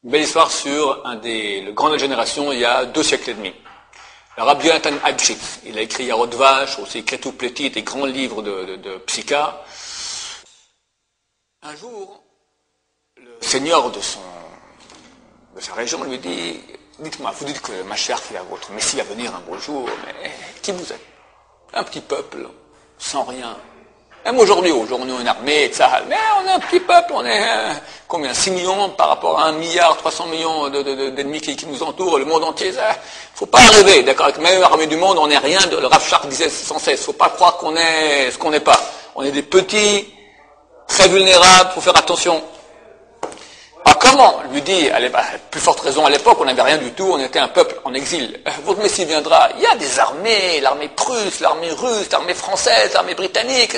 Une belle histoire sur le grand de la génération il y a 2 siècles et demi. Le Rabbi Yonatan Eibschitz, il a écrit Yarod Vache, aussi Ketou Pletit, des grands livres de psycha. Un jour, le seigneur de sa région lui dit, dites-moi, vous dites que Mashiach, votre Messie va venir un beau jour, mais qui vous êtes? Un petit peuple, sans rien. Même aujourd'hui, on a une armée, etc. Mais on est un petit peuple, on est combien? 6 millions par rapport à 1 milliard 300 millions d'ennemis qui nous entourent, le monde entier. Faut pas rêver, d'accord? Avec la meilleure armée du monde, on n'est rien. Le Rav Shark disait sans cesse, faut pas croire qu'on est ce qu'on n'est pas. On est des petits, très vulnérables, faut faire attention. Alors comment? Lui dit, à plus forte raison à l'époque, on n'avait rien du tout, on était un peuple en exil. Votre Messie viendra, il y a des armées, l'armée prusse, l'armée russe, l'armée française, l'armée britannique,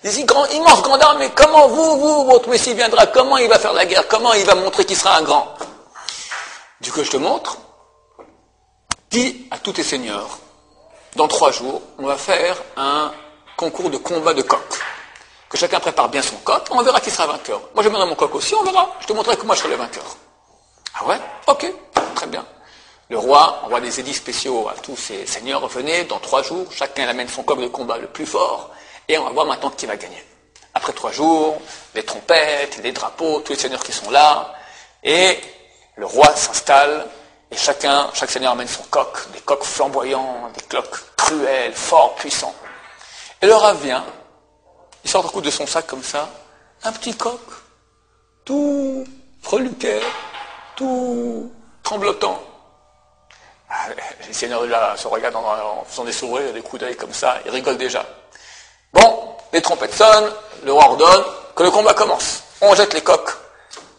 des immenses grandes armées. Comment votre Messie viendra? Comment il va faire la guerre? Comment il va montrer qu'il sera un grand? Du coup, je te montre. Dis à tous tes seigneurs, dans 3 jours, on va faire un concours de combat de coq. Que chacun prépare bien son coq, on verra qui sera vainqueur. Moi, je mènerai mon coq aussi, on verra. Je te montrerai que moi, je serai le vainqueur. Ah ouais? Ok, très bien. Le roi envoie des édits spéciaux à tous ses seigneurs. Venez, dans 3 jours, chacun amène son coq de combat le plus fort, et on va voir maintenant qui va gagner. Après 3 jours, les trompettes, les drapeaux, tous les seigneurs qui sont là, et le roi s'installe, et chaque seigneur amène son coq, des coqs flamboyants, des coqs cruels, forts, puissants. Et le roi vient, il sort un coup de son sac comme ça, un petit coq, tout freluquet, tout tremblotant. Les seigneurs là se regardent en faisant des sourires, des coups d'œil comme ça, ils rigolent déjà. Bon, les trompettes sonnent, le roi ordonne que le combat commence. On jette les coqs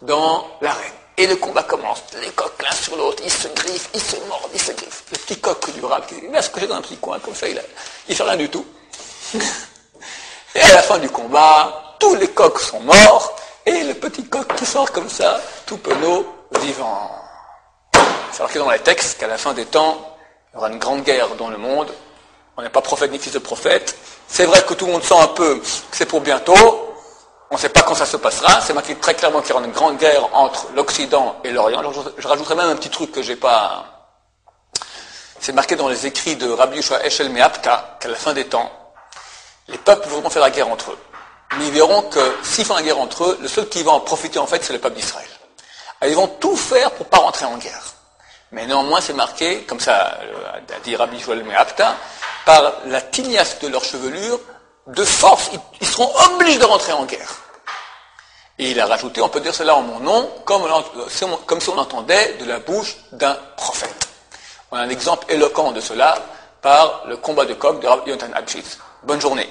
dans l'arène. Et le combat commence. Les coqs l'un sur l'autre, ils se griffent, ils se mordent, ils se griffent. Le petit coq du rab, il va se coucher dans un petit coin comme ça, il fait rien du tout. Et à la fin du combat, tous les coqs sont morts, et le petit coq qui sort comme ça, tout penaud, vivant. C'est marqué dans les textes qu'à la fin des temps, il y aura une grande guerre dans le monde. On n'est pas prophète ni fils de prophète. C'est vrai que tout le monde sent un peu que c'est pour bientôt. On ne sait pas quand ça se passera. C'est marqué très clairement qu'il y aura une grande guerre entre l'Occident et l'Orient. Alors je rajouterai même un petit truc que j'ai pas... C'est marqué dans les écrits de Rabbi Yoshua Eshel Meapta qu'à la fin des temps, les peuples vont faire la guerre entre eux. Mais ils verront que s'ils font la guerre entre eux, le seul qui va en profiter en fait, c'est le peuple d'Israël. Alors, ils vont tout faire pour ne pas rentrer en guerre. Mais néanmoins, c'est marqué, comme ça a dit Rabbi Joël Meapta, par la tignasse de leur chevelure, de force, ils seront obligés de rentrer en guerre. Et il a rajouté, on peut dire cela en mon nom, comme si on entendait de la bouche d'un prophète. On a un exemple éloquent de cela par le combat de coq de Rabbi Yonatan Eibschitz. Bonne journée.